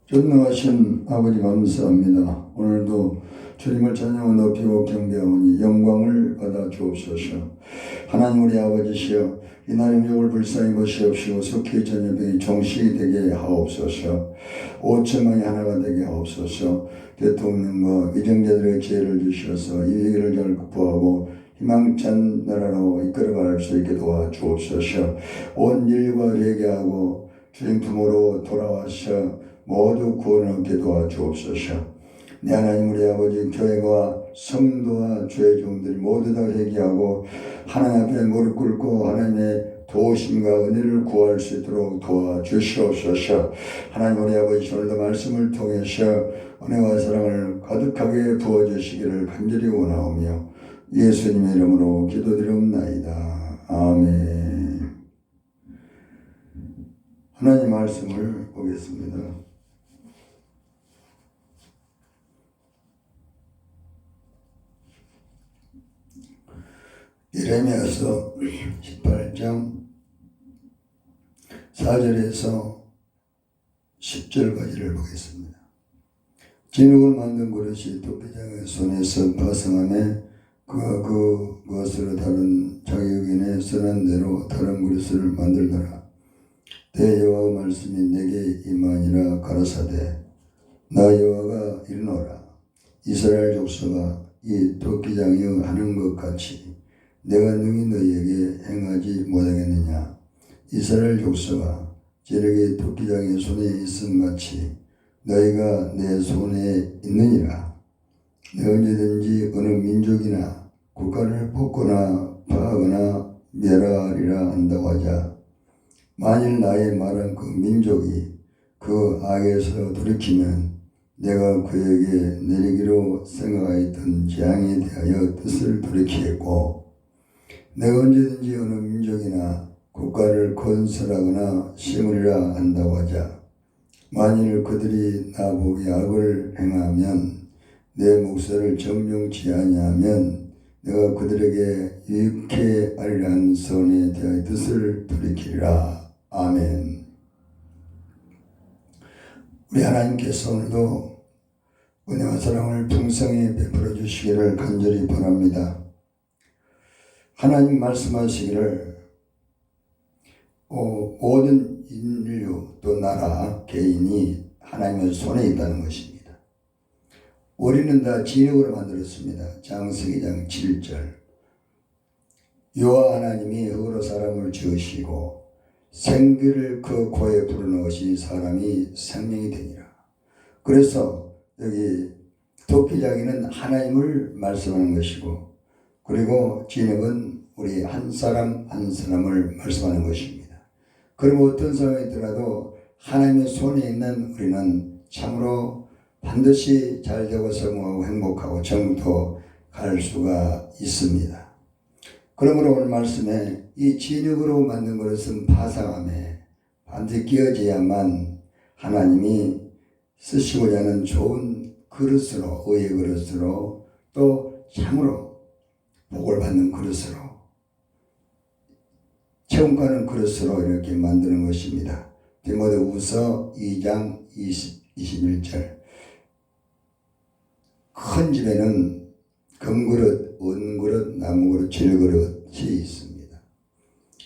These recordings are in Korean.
전능하신 아버지 감사합니다. 오늘도 주님을 찬양하고 높이고 경배하오니 영광을 받아 주옵소서. 하나님 우리 아버지시여, 이날의 욕을 불쌍히 보시옵시고 속히 전염병이 종식이 되게 하옵소서. 5천만이 하나가 되게 하옵소서. 대통령과 위정자들의 지혜를 주셔서 이 위기를 잘 극복하고 희망찬 나라로 이끌어갈 수 있게 도와주옵소서. 온 인류가 회개하고 주님 품으로 돌아와서 모두 구원을 얻게 도와주옵소서. 내 하나님 우리 아버지, 교회와 성도와 주의 종들이 모두 다 회개하고 하나님 앞에 무릎 꿇고 하나님의 도우심과 은혜를 구할 수 있도록 도와주시옵소서. 하나님 우리 아버지, 오늘도 말씀을 통해서 은혜와 사랑을 가득하게 부어주시기를 간절히 원하오며 예수님의 이름으로 기도드리옵나이다. 아멘. 하나님 말씀을 보겠습니다. 예레미야서 18장 4절에서 10절까지를 보겠습니다. 진흙을 만든 그릇이 도피장의 손에서 파성하며 그가 그것으로 다른 자기 의견에 선한 대로 다른 그릇을 만들더라. 내 여호와의 말씀이 내게 임하니라. 가라사대 나 여호와가 이르노라. 이스라엘 족속아, 이 도끼장이 하는 것 같이 내가 능히 너희에게 행하지 못하겠느냐. 이스라엘 족속아, 진흙이 도끼장의 손에 있음 같이 너희가 내 손에 있느니라. 내가 언제든지 어느 민족이나 국가를 뽑거나 파하거나 멸하리라 한다고 하자, 만일 나의 말한 그 민족이 그 악에서 돌이키면 내가 그에게 내리기로 생각하였던 재앙에 대하여 뜻을 돌이키겠고, 내가 언제든지 어느 민족이나 국가를 건설하거나 심으리라 한다고 하자, 만일 그들이 나보기 악을 행하면 내 목소리를 정령치 아니하면 내가 그들에게 유익해 하리란 선에 대하여 뜻을 돌이키리라. 아멘. 우리 하나님께서 오늘도 은혜와 사랑을 풍성히 베풀어 주시기를 간절히 바랍니다. 하나님 말씀하시기를 모든 인류 또 나라 개인이 하나님의 손에 있다는 것입니다. 우리는 다 진흙으로 만들었습니다. 창세기 7절 여호와 하나님이 흙으로 사람을 지으시고 생기를 그 코에 불어넣으신 사람이 생명이 되니라. 그래서 여기 도끼장이는 하나님을 말씀하는 것이고, 그리고 진흙은 우리 한 사람 한 사람을 말씀하는 것입니다. 그럼 어떤 상황이 있더라도 하나님의 손에 있는 우리는 참으로 반드시 잘되고 성공하고 행복하고 정도 갈 수가 있습니다. 그러므로 오늘 말씀에 이 진흙으로 만든 그릇은 파상함에 반드시 끼어져야만 하나님이 쓰시고자 하는 좋은 그릇으로, 의의 그릇으로, 또 참으로 복을 받는 그릇으로, 체험가는 그릇으로 이렇게 만드는 것입니다. 디모데후서 2장 21절 큰 집에는 금그릇, 은그릇, 나무그릇, 질그릇이 있습니다.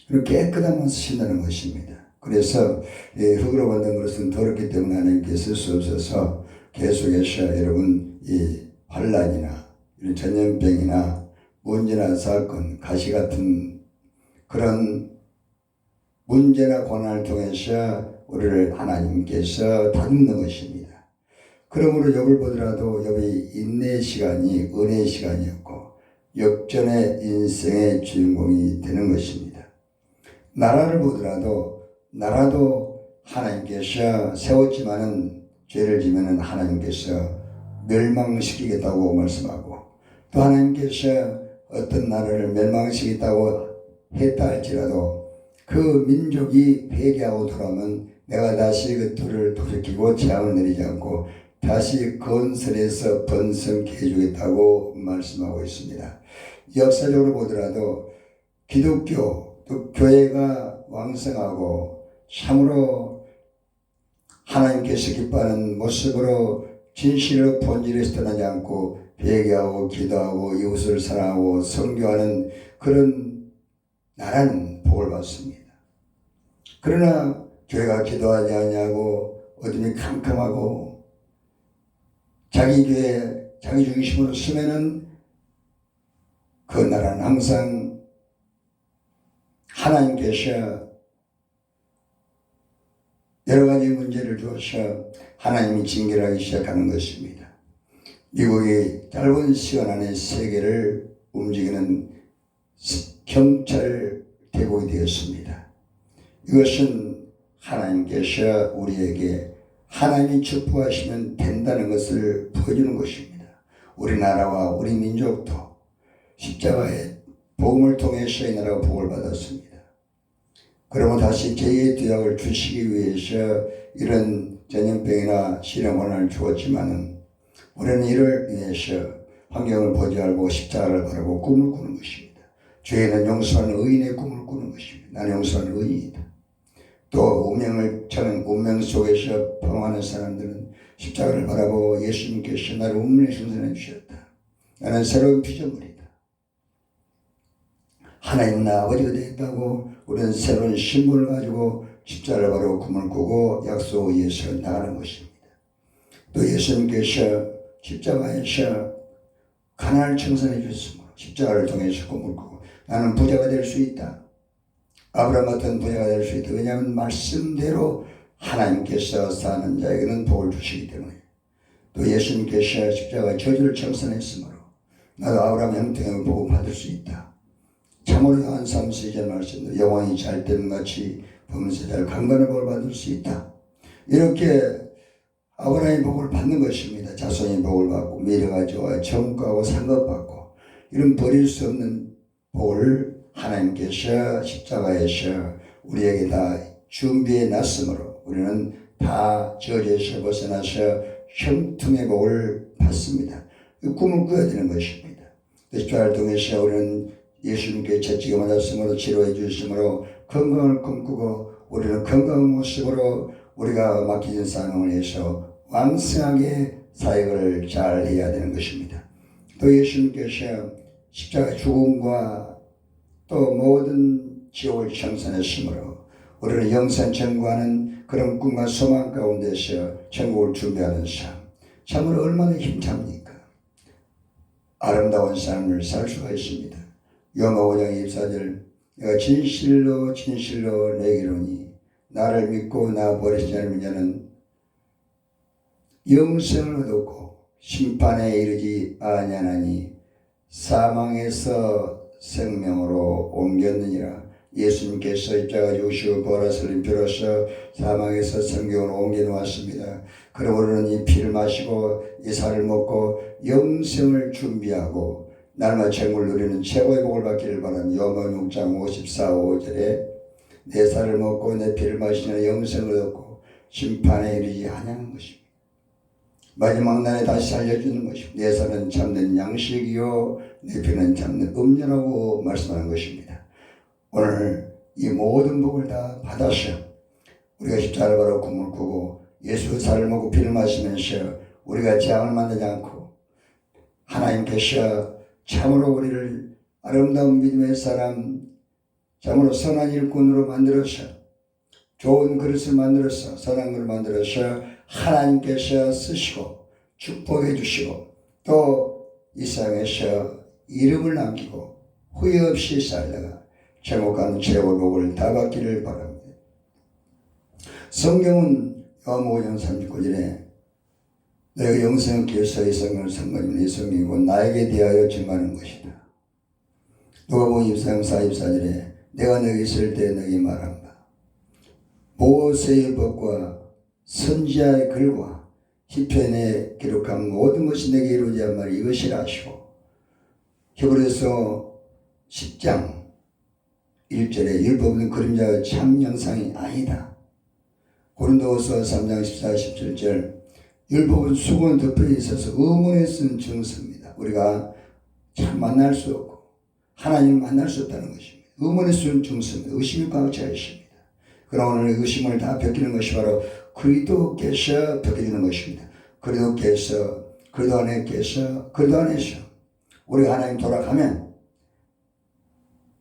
그렇게 깨끗하면 쓰신다는 것입니다. 그래서 흙으로 만든 그릇은 더럽기 때문에 하나님께서 쓸 수 없어서 계속해서 여러분 이 환난이나 이런 전염병이나 문제나 사건, 가시 같은 그런 문제나 고난을 통해서 우리를 하나님께서 다듬는 것입니다. 그러므로 욥을 보더라도 욥이 인내의 시간이 은혜의 시간이었고 역전의 인생의 주인공이 되는 것입니다. 나라를 보더라도 나라도 하나님께서 세웠지만은 죄를 지면은 하나님께서 멸망시키겠다고 말씀하고, 또 하나님께서 어떤 나라를 멸망시키겠다고 했다 할지라도 그 민족이 회개하고 돌아오면 내가 다시 그 돌을 돌이키고 재앙을 내리지 않고 다시 건설해서 번성케 해주겠다고 말씀하고 있습니다. 역사적으로 보더라도 기독교 또 교회가 왕성하고 참으로 하나님께서 기뻐하는 모습으로 진실로 본질에서 떠나지 않고 회개하고 기도하고 이웃을 사랑하고 선교하는 그런 나라는 복을 받습니다. 그러나 교회가 기도하지 않냐고 어둠이 캄캄하고 자기 교회 자기 중심으로 쓰면은 그 나라는 항상 하나님께서 여러 가지 문제를 주어서 하나님이 징계하기 시작하는 것입니다. 미국이 짧은 시간 안에 세계를 움직이는 경찰 대국이 되었습니다. 이것은 하나님께서 우리에게 하나님이 축복하시면 된다는 것을 보여주는 것입니다. 우리나라와 우리 민족도 십자가의 복음을 통해서 이 나라가 복을 받았습니다. 그러면 다시 제2의 뒤약을 주시기 위해서 이런 전염병이나 실험원을 주었지만은 우리는 이를 위해서 환경을 보지하고 십자가를 바라고 꿈을 꾸는 것입니다. 죄는 용서하는 의인의 꿈을 꾸는 것입니다. 나는 용서하는 의인이다. 또 운명 속에서 방황하는 사람들은 십자가를 바라보고 예수님께서 나를 운명에 승선해 주셨다. 나는 새로운 피조물이다. 하나님은 아버지가 되겠다고 우리는 새로운 신분을 가지고 십자가를 바라고 꿈을 꾸고 약속에 의해서 나가는 것입니다. 또 예수님께서 십자가에서 가난을 청산해 주셨으므로 십자가를 통해서 꿈을 꾸고 나는 부자가 될 수 있다. 아브라함 같은 부자가 될 수 있다. 왜냐하면 말씀대로 하나님께서 사는 자에게는 복을 주시기 때문에. 또 예수님께서 십자가 저주를 청산했으므로 나도 아브라함 형통의 복을 받을 수 있다. 참으로 요한 3세절 말씀도 영왕이 잘됨 같이 범죄자를 강건한 복을 받을 수 있다. 이렇게 아브라함의 복을 받는 것입니다. 자손의 복을 받고 미래가 좋아 천국하고 상급받고 이런 버릴 수 없는 복을 하나님께서 십자가에서 우리에게 다 준비해 놨으므로 우리는 다 저주에서 벗어나서 형통의 복을 받습니다. 이 꿈을 꾸어야 되는 것입니다. 십자가를 통해서 우리는 예수님께 채찍을 맞았으므로 치료해 주셨으므로 건강을 꿈꾸고 우리는 건강한 모습으로 우리가 맡겨진 사명을 위해서 왕성하게 사역을 잘 해야 되는 것입니다. 또 예수님께서 십자가 죽음과 또 모든 지옥을 청산했으므로 우리는 영생 천국하는 그런 꿈과 소망 가운데서 천국을 준비하는 삶, 참으로 얼마나 힘찹니까? 아름다운 삶을 살 수가 있습니다. 요한복음 5장 24절 내가 진실로 진실로 내게 이르노니 나를 믿고 나 버리지 않는 자는 영생을 얻었고 심판에 이르지 아니하나니 사망에서 생명으로 옮겼느니라. 예수님께서 십자가 죽으시고 부활하사 림표로서 사망에서 생명으로 옮겨 놓았습니다. 그럼 우리는 이 피를 마시고 이 살을 먹고 영생을 준비하고 날마다 천국을 누리는 최고의 복을 받기를 바랍니다. 요한복음 6장 54, 5절에 내 살을 먹고 내 피를 마시는 영생을 얻고 심판에 이르지 아니하는 것입니다. 마지막 날에 다시 살려주는 것입니다. 내 살은 참된 양식이요 내 피는 참된 음료라고 말씀하는 것입니다. 오늘 이 모든 복을 다 받아서 우리가 십자가를 바라고 꿈을 꾸고 예수의 살을 먹고 피를 마시면서 우리가 재앙을 만나지 않고 하나님께서 참으로 우리를 아름다운 믿음의 사람, 참으로 선한 일꾼으로 만들어서 좋은 그릇을 만들어서 선한 것을 만들어서 하나님께서 쓰시고 축복해 주시고 또 이 세상에서 이름을 남기고 후회 없이 살다가 천국 가는 최고의 복을 다 받기를 바랍니다. 성경은 요한복음 5장 39절에 너희가 영생 길서의 성경을 선거하면 이 성경이고 나에게 대하여 증거하는 것이다. 누가복음 24장 44절에 내가 너희 있을 때 너희 말한 바 모세의 법과 선지자의 글과 시편에 기록한 모든 것이 내게 이루어진 한 말이 이것이라 하시고 히브리서 10장 1절에 율법은 그림자의 참 형상이 아니다. 고린도후서 3장 14, 17절 율법은 수건 덮여 있어서 의문에 쓴 증서입니다. 우리가 참 만날 수 없고 하나님을 만날 수 없다는 것입니다. 의문에 쓴 증서입니다. 의심이 꽉 차 있습니다. 그러나 오늘 의심을 다 벗기는 것이 바로 그리스도께서 벗겨주는 것입니다. 그리스도께서, 그리스도 안에서 우리가 하나님 돌아가면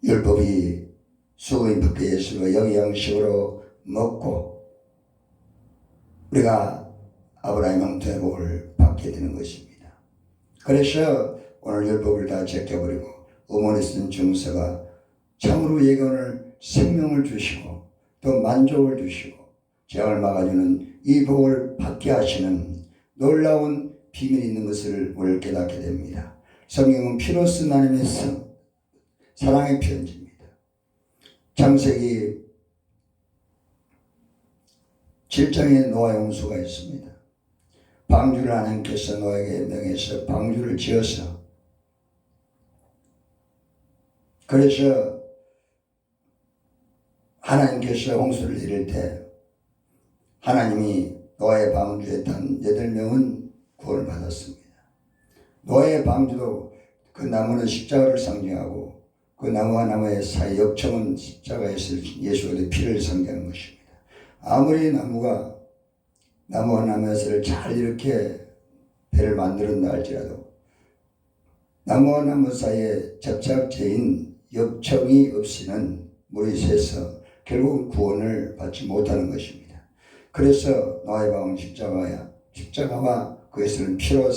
율법이 수고인 벗겨 예수가 영양식으로 먹고 우리가 아브라함의 형통의 복을 받게 되는 것입니다. 그래서 오늘 율법을 다 제껴버리고 음원에 쓴 증서가 참으로 예견을 생명을 주시고 또 만족을 주시고 재앙을 막아주는 이 복을 받게 하시는 놀라운 비밀이 있는 것을 우리를 깨닫게 됩니다. 성경은 피로 쓴 하나님의 사랑의 편지입니다. 창세기 7장에 노아 홍수가 있습니다. 방주를 하나님께서 노아에게 명해서 방주를 지어서 그래서 하나님께서 홍수를 이룰 때 하나님이 노아의 방주에 단 8명은 구원을 받았습니다. 노아의 방주도 그 나무는 십자가를 상징하고 그 나무와 나무의 사이 역청은 십자가에서 예수의 피를 상징하는 것입니다. 아무리 나무와 나무에서 잘 이렇게 배를 만들었다 할지라도 나무와 나무 사이에 접착제인 역청이 없이는 물이 새서 결국 구원을 받지 못하는 것입니다. 그래서 노아의 방은 십자가와 그에 쓰는 피로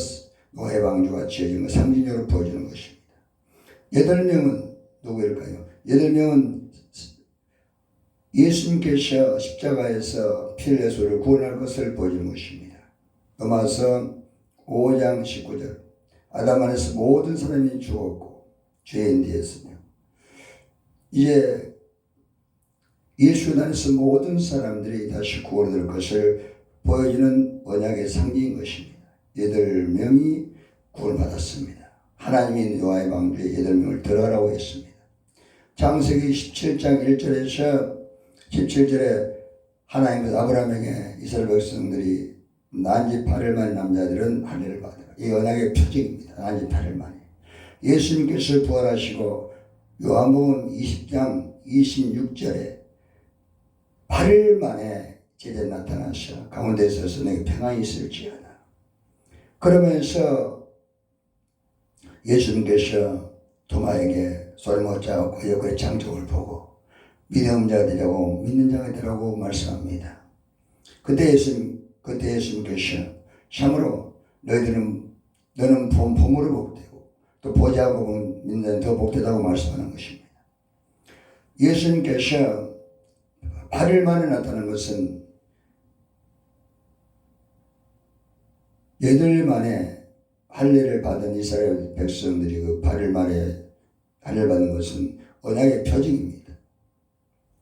노아의 방주가 지어진 것 상징적으로 보여주는 것입니다. 8명은 누구일까요? 8명은 예수님께서 십자가에서 피를 내서 우리를 구원할 것을 보여주는 것입니다. 로마서 5장 19절 아담 안에서 모든 사람이 죽었고 죄인 되었으며 이제 예수 안에서 모든 사람들이 다시 구원될 것을 보여주는 언약의 상징인 것입니다. 8명이 구원받았습니다. 하나님이 노아의 방주에 8명을 들어가라고 했습니다. 창세기 17장 1절에서 17절에 하나님께서 아브라함에게 이스라엘 백성들이 난지 8일 만에 남자들은 할례를 받으라. 이 언약의 표징입니다. 난지 8일 만에. 예수님께서 부활하시고 요한복음 20장 26절에 8일 만에 제자에 나타나셔 가운데 서서 내게 평안이 있을지어다. 그러면서 예수님께서 토마에게 소리 못 자고 여거의 장족을 보고 믿는 자가 되라고 믿는 자가 되라고 말씀합니다. 그때 예수님께서 참으로 너는 봄으로 복되고 또 보지 않고 믿는 자는 더 복되다고 말씀하는 것입니다. 예수님께서 8일 만에 나타난 것은 8일 만에 할례를 받은 이스라엘 백성들이 그 8일 만에 할례를 받은 것은 언약의 표징입니다.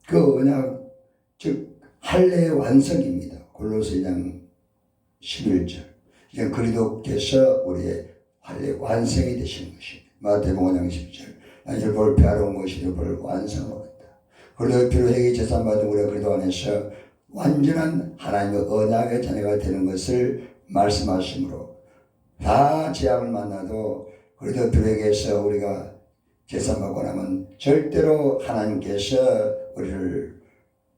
그 언약, 즉 할례의 완성입니다. 골로새 2장 11절. 이제 그리스도께서 우리의 할례 완성이 되시는 것입니다. 마태복음 5장 10절. 난 율법을 폐하러 온 것이 율법을 완성하겠다. 그리스도의 피로 회개 제사 받은 우리가 그리스도 안에서 완전한 하나님의 언약의 자녀가 되는 것을 말씀하시므로 다 재앙을 만나도 그리스도의 피로 회개해서 우리가 제사 받고 나면 절대로 하나님께서 우리를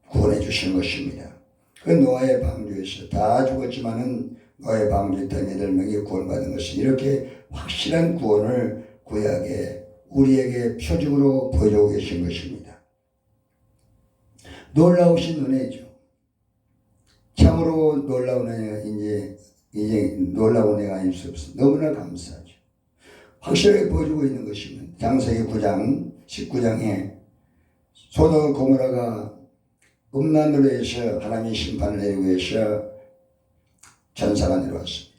구원해 주시는 것입니다. 그 노아의 방주에서 다 죽었지만은 노아의 방주에 있던 8명이 구원받은 것은 이렇게 확실한 구원을 구약에 우리에게 표적으로 보여주고 계신 것입니다. 놀라우신 은혜죠. 참으로 놀라운 은혜가 이제 놀라운 은혜가 아닐 수 없습니다. 너무나 감사하죠. 확실하게 보여주고 있는 것이면 창세기 9장 19장에 소돔과 고모라가 음란으로 해서 하나님의 심판을 내리고 해서 전사가 내려왔습니다.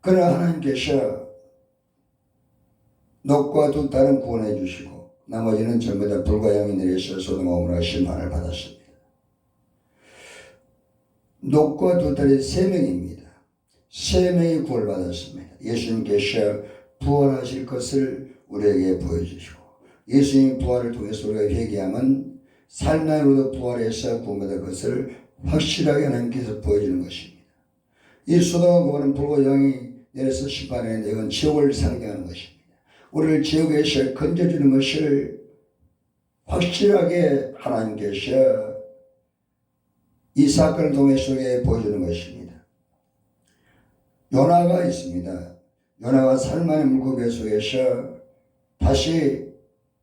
그러나 하나님께서 롯과 두 딸은 구원해 주시고 나머지는 전부 다 불과 영이 내려서 소돔과 고모라가 심판을 받았습니다. 롯과 두 딸이 3명입니다. 3명이 구원을 받았습니다. 예수님께서 부활하실 것을 우리에게 보여주시고 예수님 부활을 통해서 우리가 회개하면 삶만으로도 부활해서 구원받을 것을 확실하게 하나님께서 보여주는 것입니다. 이 소돔과 고모라는 불과 영이 내려서 심판하는데 이건 지옥을 상징하는 것입니다. 우리를 지옥에서 건져주는 것을 확실하게 하나님께서 이 사건을 통해 속에 보여주는 것입니다. 요나가 있습니다. 요나가 살만의 물고기 속에서 다시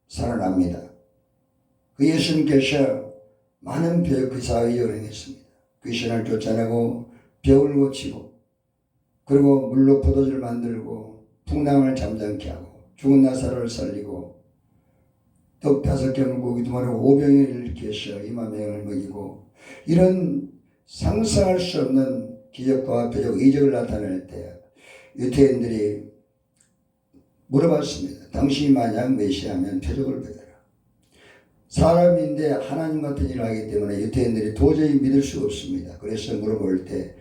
살아납니다. 그 예수님께서 많은 그 사회에 여행했습니다. 귀신을 쫓아내고 벽을 고치고 그리고 물로 포도주를 만들고 풍랑을 잠잠케 하고 죽은 나사로를 살리고 떡 5개 물고기 2마리 5병을 일으켜서 2만 명을 먹이고 이런 상상할 수 없는 기적과 표적 이적을 나타낼 때 유대인들이 물어봤습니다. 당신이 만약 메시아면 표적을 보여라. 사람인데 하나님 같은 일을 하기 때문에 유대인들이 도저히 믿을 수가 없습니다. 그래서 물어볼 때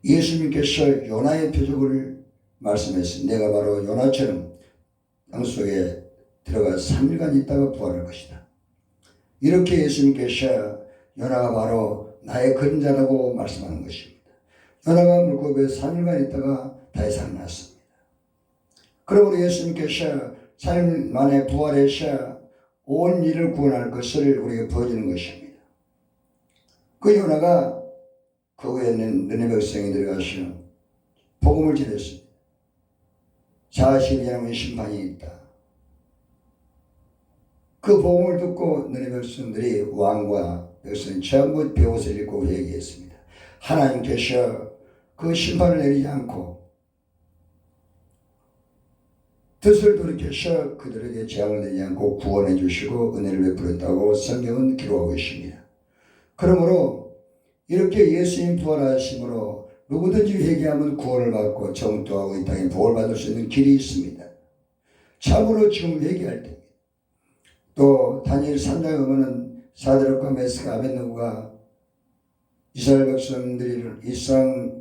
예수님께서 요나의 표적을 말씀했습니다. 내가 바로 요나처럼 땅속에 들어가 3일간 있다가 부활할 것이다. 이렇게 예수님께서 요나가 바로 나의 그림자라고 말씀하는 것입니다. 요나가 물고기에 3일간 있다가 다시 살아났습니다. 그러므로 예수님께서 3일 만에 부활해서 온 일을 구원할 것을 우리에게 보여주는 것입니다. 그 요나가 그 후에는 느헤미 백성이 들어가서 복음을 전했습니다. 40년의 심판이 있다. 그 복음을 듣고 느헤미 백성들이 왕과 백성이 전부 베옷을 입고 회개했습니다. 하나님께서 그 심판을 내리지 않고 뜻을 돌이켜서 그들에게 재앙을 내지 않고 구원해 주시고 은혜를 베풀었다고 성경은 기록하고 있습니다. 그러므로 이렇게 예수님 부활하심으로 누구든지 회개하면 구원을 받고 정토하고 이 땅에 복을 받을 수 있는 길이 있습니다. 참으로 지금 회개할 때입니다. 또 다니엘 3장에 보면은 사드락과 메스가 아벳느고가 이스라엘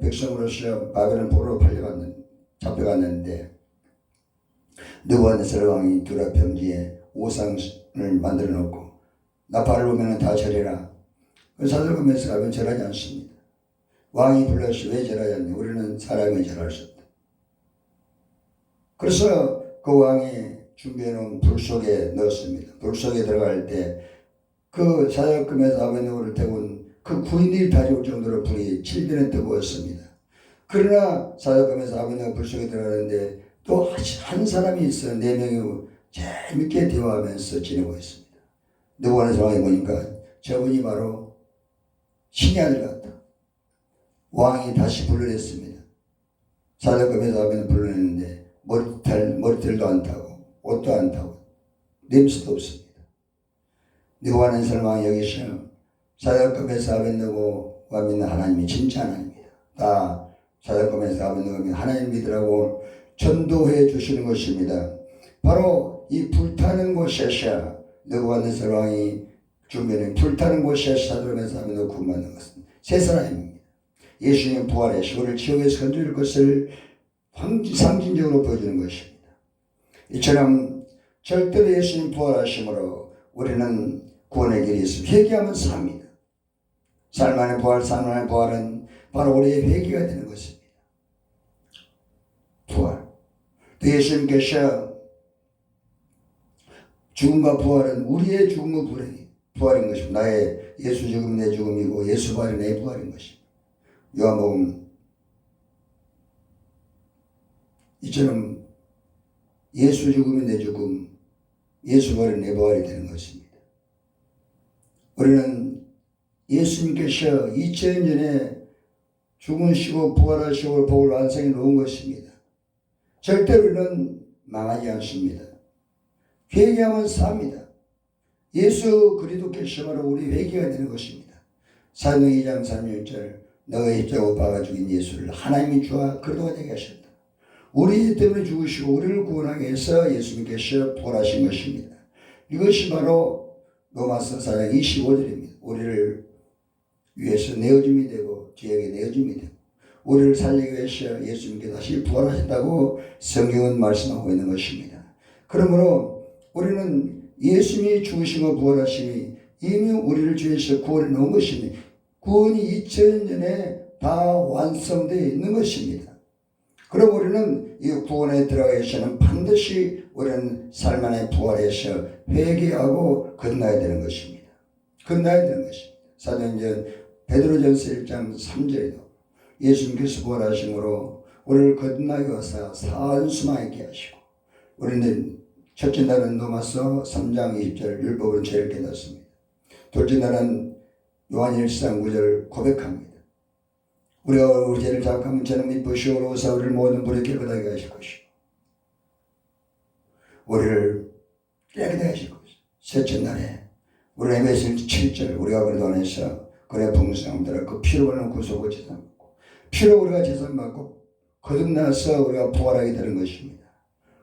백성으로서 바벨론 포로로 잡혀갔는데 느부갓네살 왕이 두라 평지에 우상을 만들어 놓고 나팔을 보면 다 절해라. 사드락과 메스가 아벳 절하지 않습니다. 왕이 불러서 왜 절하지 않냐? 우리는 사람이 절할 수 없다. 그래서 그 왕이 준비해 놓은 불 속에 넣었습니다. 불 속에 들어갈 때 그 사드락과 메스가 아벳느고를 태운 그 구인들이 다 죽을 정도로 불이 7배나 뜨거웠습니다. 그러나 사드락과 메스가 아벳느고가 불 속에 들어가는데 또 한 사람이 있어 4명이 재밌게 대화하면서 지내고 있습니다. 느부갓네살 왕이 보니까 저분이 바로 신의 아들 같다. 왕이 다시 불러냈습니다. 사드락과 메스가 아벳느고를 불러냈는데 머리털도 안 타고 옷도 안 타고 냄새도 없습니다. 느부갓네살 왕이 여기서 사드락과 메스가 아벳느고가 믿는 하나님이 진짜 하나님입니다. 다 사드락과 메스가 아벳느고가 믿는 하나님 믿으라고 전도해 주시는 것입니다. 바로 이 불타는 곳에서 느부갓네살 왕이 준비하는 불타는 곳에서 사드락과 메스가 아벳느고가 구원받는 것은 세 사람입니다. 예수님 부활해서 우리를 지옥에서 건져줄 것을 상징적으로 보여주는 것입니다. 이처럼 절대로 예수님 부활하심으로 우리는 구원의 길이 있습니다. 회개하면 삽니다. 살만의 부활, 살만의 부활은 바로 우리의 회개가 되는 것입니다. 부활. 또 예수님께서 죽음과 부활은 우리의 죽음과 부활인 것입니다. 나의 예수 죽음 내 죽음이고 예수 부활이 내 부활인 것입니다. 요한복음 이처럼 예수 죽음이 내 죽음, 예수 부활이 내 부활이 되는 것입니다. 우리는 예수님께서 2000년 전에 죽으시고 부활하시고 복을 완성해 놓은 것입니다. 절대로 우리는 망하지 않습니다. 회개하면 삽니다. 예수 그리스도께서 바로 우리 회개가 되는 것입니다. 사도행 2장 36절 너의 십자가 박아 죽인 예수를 하나님이 주와 그리스도가 되게 하셨다. 우리 때문에 죽으시고 우리를 구원하기 위해서 예수님께서 부활하신 것입니다. 이것이 바로 로마서 4장 25절입니다. 우리를 위해서 내어짐이 되고 죄에게 내어짐이 되고 우리를 살리기 위해서 예수님께 다시 부활하셨다고 성경은 말씀하고 있는 것입니다. 그러므로 우리는 예수님이 죽으시고 부활하심이 이미 우리를 죄에서 구원해 놓은 것입니다. 구원이 2000년에 다 완성되어 있는 것입니다. 그럼 우리는 이 구원에 들어가기위해서는 반드시 우리는 삶 안에 부활해서 회개하고 건너야 되는 것입니다. 건너야 되는 것입니다. 사도행전 베드로전서 1장 3절에도 예수님께서 부활하심으로 우리를 거듭나게 하사 산수만 있게 하시고 우리는 첫째 날은 로마서 3장 20절 율법은 죄를 깨닫습니다. 둘째 날은 요한 1장 9절 고백합니다. 우리가 우리 죄를 자각하면 죄는 미쁘시오로서 우리를 모든 불에 깨끗하게 하실 것이고 우리를 깨끗하게 하실 것이고 셋째 날에 우리 에베소서 7절 우리가 그리스도 안에서 그의 풍성함대로 그 피로 받는 구속을 제산받고 피로 우리가 제산받고 거듭나서 우리가 부활하게 되는 것입니다.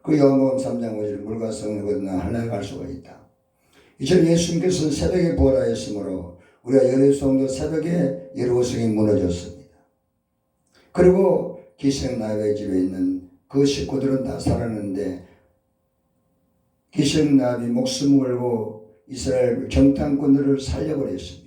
그 요한복음 3장 5절 물과 성령이 거듭나 하나님 갈 수가 있다. 이처럼 예수님께서는 새벽에 부활하였으므로 우리가 예루살렘도 새벽에 예루살렘이 무너졌습니다. 그리고 기생나비의 집에 있는 그 식구들은 다 살았는데 기생나비 목숨 걸고 이스라엘 정탐꾼들을 살려버렸습니다.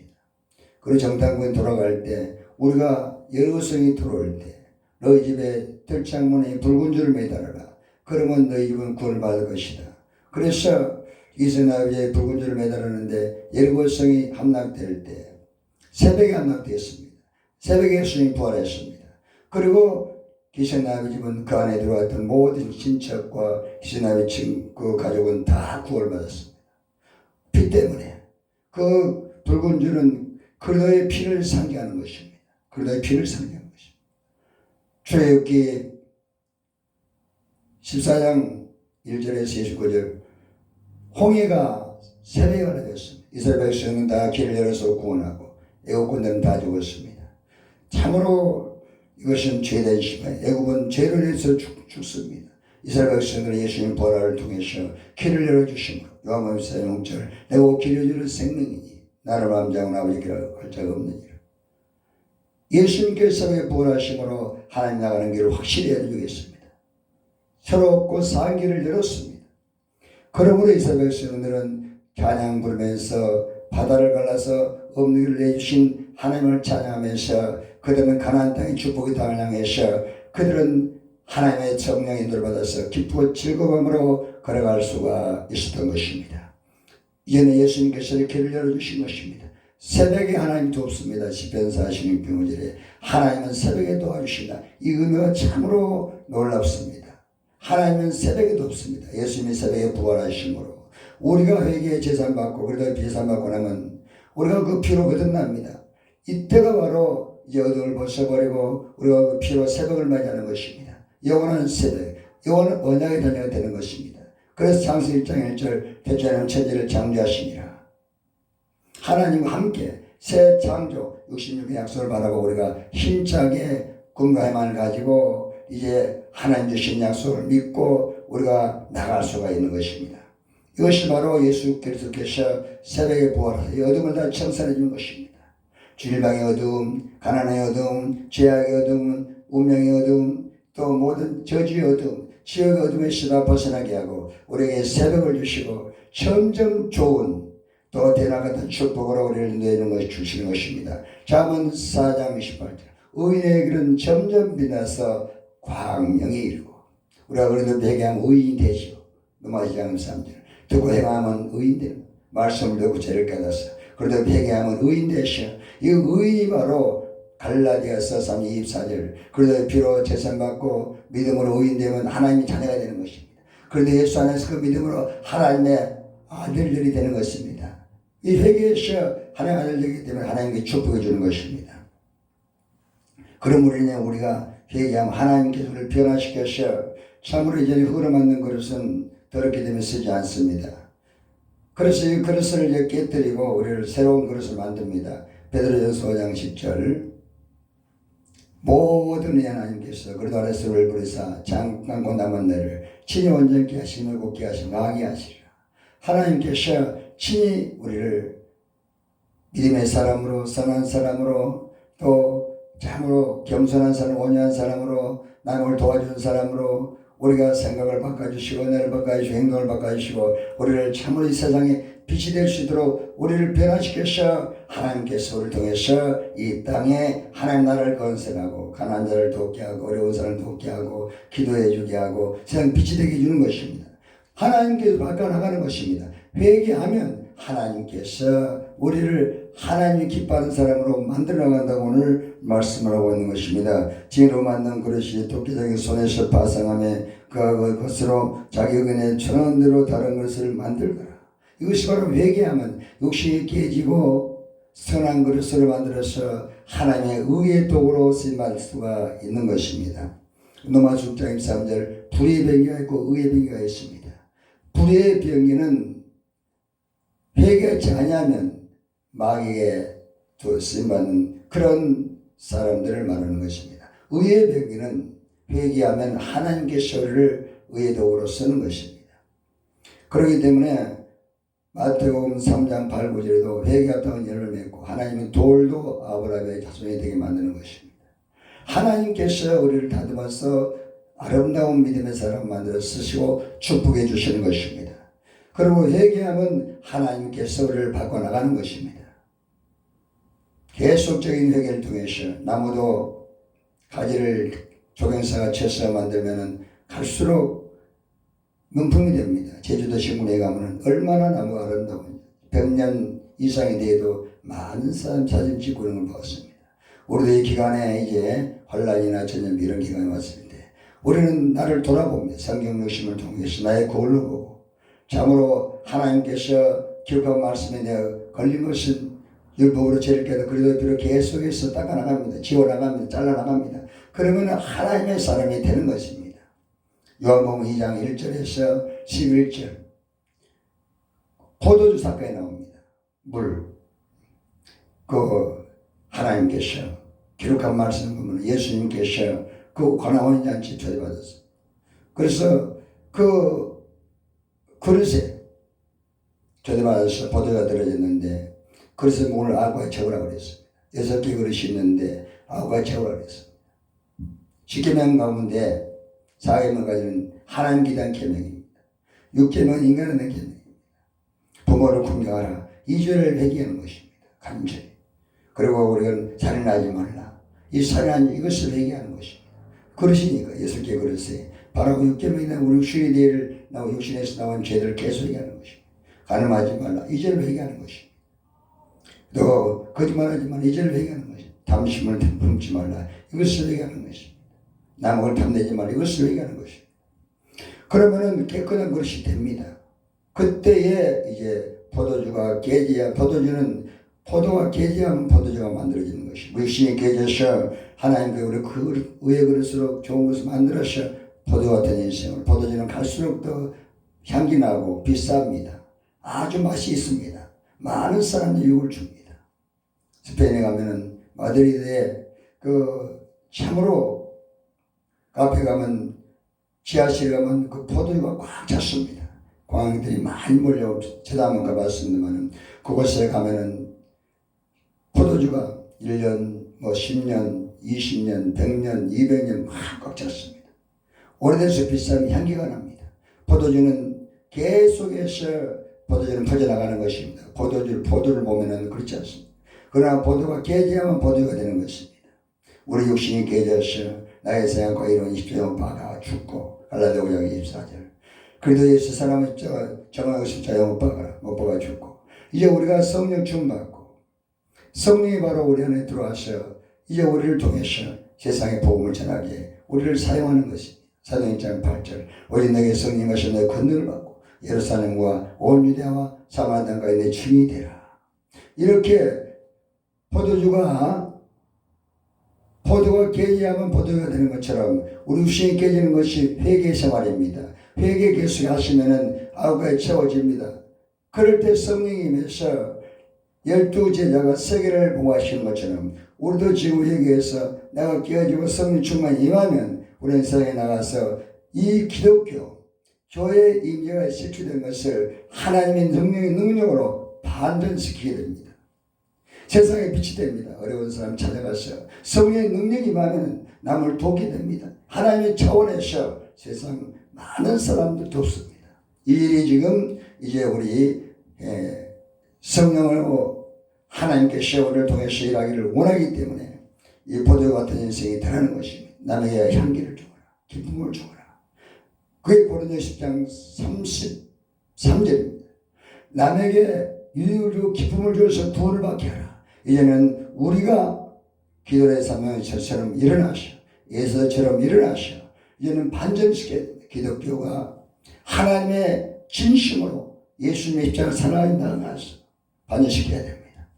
그리고 정탐꾼이 돌아갈 때 우리가 예루살렘이 들어올 때 너희 집에 들창문에 붉은 줄을 매달아라. 그러면 너희 집은 구원을 받을 것이다. 그래서 기생나비의 붉은 줄을 매달았는데 예루살렘이 함락될 때 새벽에 함락되었습니다. 새벽에 예수님이 부활했습니다. 그리고 기생나비 집은 그 안에 들어왔던 모든 친척과 기생나비 그 가족은 다 구원을 받았습니다. 피 때문에 그 붉은 줄은 그리스도의 피를 상징하는 것입니다. 그리스도의 피를 상징하는 것입니다. 출애굽기 14장 1절에서 29절 홍해가 새벽에 가라졌습니다. 이스라엘 백성은 다 길을 열어서 구원하고 애국군들은 다 죽었습니다. 참으로 이것은 죄된 심판. 애국은 죄를 해서 죽습니다. 이스라엘 백성들은 예수님 부활을 통해서 길을 열어주심으로 요한복음 4장 6절 내가 길을 열어 생명이니 나를 암장은 아버지께로 할 자가 없느니라. 예수님께서 새벽에 부활하심으로 하나님 나가는 길을 확실히 열어주겠습니다. 새롭고 산 길을 열었습니다. 그러므로 이스라엘 백성들은 찬양 부르면서 바다를 갈라서 없는 길을 내주신 하나님을 찬양하면서 그들은 가나안 땅의 축복의 땅을 향해서 그들은 하나님의 성령의 인도를 받아서 기쁘고 즐거움으로 걸어갈 수가 있었던 것입니다. 이제는 예수님께서 길을 열어주신 것입니다. 새벽에 하나님이 돕습니다. 시편 46편 5절에 하나님은 새벽에 도와주신다. 이 의미가 참으로 놀랍습니다. 하나님은 새벽에 돕습니다. 예수님이 새벽에 부활하심으로 우리가 회개의 제산받고 그러다 비산받고 나면 우리가 그 피로 거듭납니다. 이때가 바로 이제 어둠을 벗어버리고 우리가 그 피로 새벽을 맞이하는 것입니다. 영원한 새벽, 영원한 언약의 단계가 되는 것입니다. 그래서 창세기 1장 1절 대체하는 천지를 창조하시니라. 하나님과 함께 새 창조 66의 약속을 바라고 우리가 힘차게 꿈과 희망을 가지고 이제 하나님 주신 약속을 믿고 우리가 나갈 수가 있는 것입니다. 이것이 바로 예수 그리스도께서 새벽에 부활하여 어둠을 다 청산해 준 것입니다. 질병의 어둠, 가난의 어둠, 죄악의 어둠, 운명의 어둠, 또 모든 저주의 어둠, 지옥의 어둠에서 다 벗어나게 하고 우리에게 새벽을 주시고 점점 좋은 또 대낮 같은 축복으로 우리를 인도하는 것을 주시는 것입니다. 잠언 4장 28절 의인의 길은 점점 빛나서 광명에 이르고 우리가 그래도 회개하면 의인이 되죠. 넘어지지 않는 3절 듣고 행하면 의인 되는 말씀을 듣고 죄를 깨닫어 그래도 회개하면 의인 되셔. 이 의인이 바로 갈라디아서 3장 24절 그래도 피로 제선받고 믿음으로 의인 되면 하나님의 자녀가 되는 것입니다. 그런데 예수 안에서 그 믿음으로 하나님의 아들들이 되는 것입니다. 이 회개에서 하나님의 아들들이기 때문에 하나님께 축복해 주는 것입니다. 그러므로 우리가 회개하면 하나님께서 우리를 변화시켜서 참으로 이전에 흐름맞는 그릇은 더럽게 되면 쓰지 않습니다. 그래서 이 그릇을 이제 깨뜨리고 우리를 새로운 그릇을 만듭니다. 베드로전서 5장 10절 모든 하나님께서 그리스도 안에서 우리를 부르사 장관고 남은 날을 친히 온전케 하시며 굳게 하시며 강하게 하시리라. 하나님께서 친히 우리를 믿음의 사람으로 선한 사람으로 또 참으로 겸손한 사람, 온유한 사람으로 남을 도와주는 사람으로 우리가 생각을 바꿔주시고 은혜를 바꿔주시고 행동을 바꿔주시고 우리를 참으로 이 세상에 빛이 될 수 있도록 우리를 변화시켜서 하나님께서 우리를 통해서 이 땅에 하나님 나라를 건설하고 가난한 자를 돕게 하고 어려운 사람을 돕게 하고 기도해 주게 하고 세상 빛이 되게 해주는 것입니다. 하나님께서 바꿔나가는 것입니다. 회개하면 하나님께서 우리를 하나님이 기뻐하는 사람으로 만들어 나간다고 오늘 말씀을 하고 있는 것입니다. 진으로 만든 그릇이 토끼장의 손에서 파상하며 그가 그것으로 자기 의견에 천한 대로 다른 것을 만들더라. 이것이 바로 회개하면 욕심이 깨지고 선한 그릇을 만들어서 하나님의 의의 도구로 쓰임받을 수가 있는 것입니다. 로마 6장 23절 불의의 병기가 있고 의의 병기가 있습니다. 불의의 병기는 회개하지 않으면 마귀에 쓰임받는 그런 사람들을 말하는 것입니다. 의의 병기는 회개하면 하나님께서 우리를 의의 도구로 쓰는 것입니다. 그렇기 때문에 마태복음 3장 8, 9절에도 회개하다는 열매를 맺고 하나님은 돌도 아브라함의 자손이 되게 만드는 것입니다. 하나님께서 우리를 다듬어서 아름다운 믿음의 사람 만들어 쓰시고 축복해 주시는 것입니다. 그리고 회개하면 하나님께서 우리를 바꿔나가는 것입니다. 계속적인 회개를 통해서 나무도 가지를 조경사가 채서 만들면 갈수록 명품이 됩니다. 제주도 신문에 가면 얼마나 나무가 아름다운지 100년 이상이 돼도 많은 사람 사진 찍고 그런 걸 봤습니다. 우리도 이 기간에 이제 환란이나 전염 이런 기간이 왔을 때 우리는 나를 돌아봅니다. 성경 욕심을 통해서 나의 거울로 보고 참으로 하나님께서 기록한 말씀에 내가 걸린 것은 율법으로 죄를 깨도 그래도 비록 계속해서 닦아나갑니다. 지워나갑니다. 잘라나갑니다. 그러면 하나님의 사람이 되는 것입니다. 요한복음 2장 1절에서 11절 포도주 사건이 나옵니다. 하나님께서 기록한 말씀을 보면 예수님께서 그 가나온 잔치 초대받았어요. 그래서 그 그릇에 초대받아서 포도가 들어졌는데 그릇에 문을 아구가 채우라고 그랬습니다. 6개 그릇이 있는데 아구가 채우라고 그랬습니다. 10계명 가운데 4계명까지는 하나님 기대한 계명입니다. 6계명은 인간에 대한 계명입니다. 부모를 공경하라. 2절을 회개하는 것입니다. 간절히. 그리고 우리는 살인하지 말라. 이 살인하는 이것을 회개하는 것입니다. 그릇이니까 6개 그릇에 바로 6계명이나 우리 육신의 죄를 육신에서 나온 죄들을 계속 회개하는 것입니다. 간음하지 말라. 2절을 회개하는 것입니다. 또 거짓말하지 말라. 2절을 회개하는 것입니다. 탐심을 품지 말라. 이것을 회개하는 것입니다. 남을 탐내지 말라. 이것을 회개하는 것입니다. 그러면은 깨끗한 그릇이 됩니다. 그때에 이제 포도주가 깨져야 포도가 깨져야만 포도주가 만들어지는 것이고 육신이 깨져서 하나님께 우리 그 의의 그릇으로 좋은 것을 만들어서 포도 같은 인생을 포도주는 갈수록 더 향기 나고 비쌉니다. 아주 맛이 있습니다. 많은 사람들이 유혹을 줍니다. 스페인에 가면은 마드리드에 참으로 카페 가면 지하실 가면 그 포도주가 꽉 찼습니다. 관광객들이 많이 몰려 저도 한번 가봤습니다만 그곳에 가면은 포도주가 1년, 10년, 20년, 100년, 200년 막 꽉 찼습니다. 오래돼서 비싸면 향기가 납니다. 포도주는 계속해서 포도주는 퍼져나가는 것입니다. 포도를 보면은 그렇지 않습니다. 그러나 포도가 깨져야만 포도가 되는 것입니다. 우리 육신이 깨져서 나의 생각과 이런 20년 박아 죽고 갈라디아 5장 24절 그래도 예수 사람은 정하고 십자가에 못 박아 죽고 이제 우리가 성령 충만받고 성령이 바로 우리 안에 들어와서 이제 우리를 통해서 세상의 복음을 전하게 우리를 사용하는 것입니다. 사도행전 8절 오직 내게 성령 하셔 내 권능을 받고 예루살렘과 온 유대와 사마리아 땅까지 내 증인이 되라. 이렇게 포도가 깨지면 포도가 되는 것처럼 우리 육신이 깨지는 것이 회개 생활입니다. 회개 계속하시면은 아구가 채워집니다. 그럴 때 성령이 임해서 12제자가 세계를 보호하시는 것처럼 우리도 지금 회개해서 내가 깨어지고 성령 충만히 임하면 우리는 세상에 나가서 이 기독교 교회의 임재가 실추된 것을 하나님의 능력으로 반전시키게 됩니다. 세상에 빛이 됩니다. 어려운 사람 찾아가서 성령의 능력이 임하면 남을 돕게 됩니다. 하나님의 차원에서 세상 많은 사람들 돕습니다. 이 일이 지금 이제 우리 성령을 하나님께서 우리를 통해서 일하기를 원하기 때문에 이 포도 같은 인생이 되라는 것입니다. 남에게 향기를 주거라. 기쁨을 주거라. 그게 고린도 10장 33절입니다. 남에게 유유 기쁨을 주어서 구원을 받게 하라. 이제는 우리가 기도의 사명처럼 일어나셔. 예수처럼 일어나셔. 이제는 반전시켜야 됩니다. 기독교가 하나님의 진심으로 예수님의 입장을 살아간다는 것을 반전시켜야 됩니다.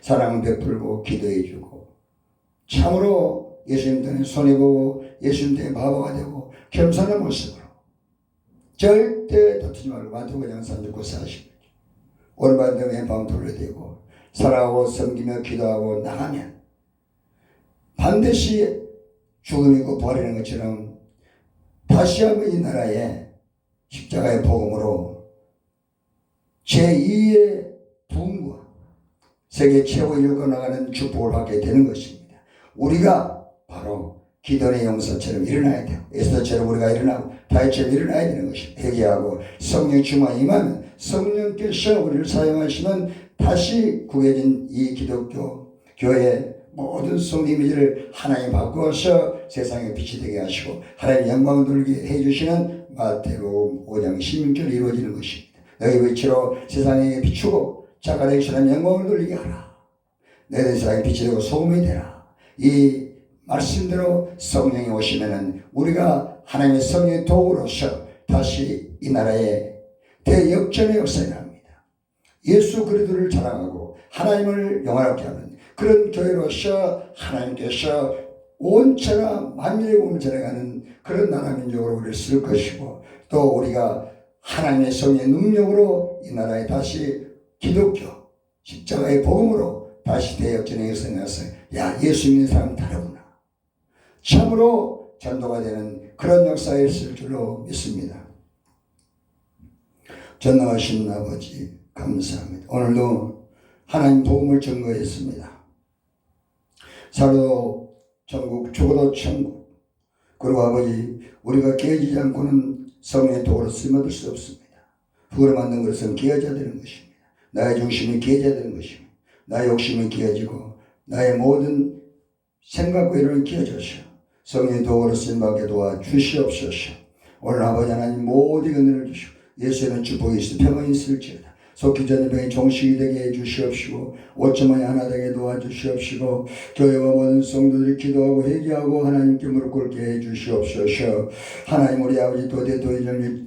사랑을 베풀고 기도해주고 참으로 예수님 때문에 손해보고 예수님 때문에 바보가 되고 겸손한 모습으로 절대 다투지 말고 마태복음 39, 40 오른발 등 왼팔 돌려대고 살아가고 섬기며 기도하고 나가면 반드시 죽음이고 부활이라는 것처럼 다시 한번 이 나라에 십자가의 복음으로 제2의 부흥과 세계 최고 인류가 나가는 축복을 받게 되는 것입니다. 우리가 바로 기도의 용사처럼 일어나야 돼요. 에스더처럼 우리가 일어나고 다윗처럼 일어나야 되는 것입니다. 회개하고 성령 충만이 임하면 성령께서 우리를 사용하시면 다시 구겨진 이 기독교 교회 모든 성 이미지를 하나님 바꾸어서 세상에 빛이 되게 하시고 하나님 영광을 돌리게 해주시는 마태복음 5장 16절 이루어지는 것입니다. 너희 빛으로 세상에 비추고 자가의 사람 영광을 돌리게 하라. 너희 세상에 빛이 되고 소금이 되라. 이 말씀대로 성령이 오시면은 우리가 하나님의 성령의 도구로서 다시 이 나라에 대역전의 역사가 납니다. 예수 그리스도를 자랑하고 하나님을 영화롭게 하는 그런 교회로서 하나님께서 온천하 만민의 복음을 전해가는 그런 나라 민족으로 우리를 쓸 것이고 또 우리가 하나님의 성령의 능력으로 이 나라에 다시 기독교 십자가의 복음으로 다시 대역전의 역사가 나서 야 예수 믿는 사람 다르구나. 참으로 전도가 되는 그런 역사에 있을 줄로 믿습니다. 전능하신 아버지 감사합니다. 오늘도 하나님 복음을 증거했습니다. 살아도 천국 죽어도 천국 그리고 아버지 우리가 깨지지 않고는 성령의 도구로 쓰임받을 수 없습니다. 흙으로 만든 것은 깨어져야 되는 것입니다. 나의 중심이 깨어져야 되는 것입니다. 나의 욕심이 깨어지고 나의 모든 생각과 이론이 깨어져서 성령의 도구로 쓰임받게 도와주시옵소서. 오늘 아버지 하나님 모든 은혜를 주시고 예수는 축복이 있어 평안이 있을지어다. 속히 전의 병이 종식이 되게 해주시옵시고 오천만이 하나 되게 도와주시옵시고 교회와 모든 성도들이 기도하고 회개하고 하나님께 무릎 꿇게 해주시옵소서. 하나님 우리 아버지 도대도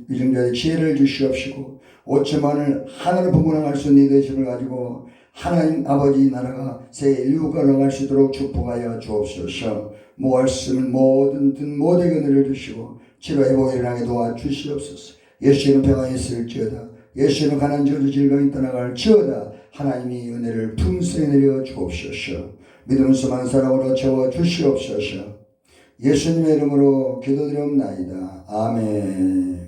위정자의 지혜를 주시옵시고 오천만을 하나로 분분할 수 있는 리더십을 가지고 하나님 아버지 나라가 세계 인류가 나갈 수 있도록 축복하여 주옵소서. 모할 수 있는 모든 은혜를 주시고 치료 회복에 일어나게 도와주시옵소서. 예수는 평안이 있을지어다. 예수는 가난 저주 질병이 떠나갈 지어다. 하나님이 은혜를 풍성히 내려 주옵소서. 믿음으로 만 사랑으로 채워 주시옵소서. 예수님의 이름으로 기도드리옵나이다. 아멘.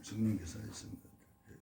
성령께서 했습니다.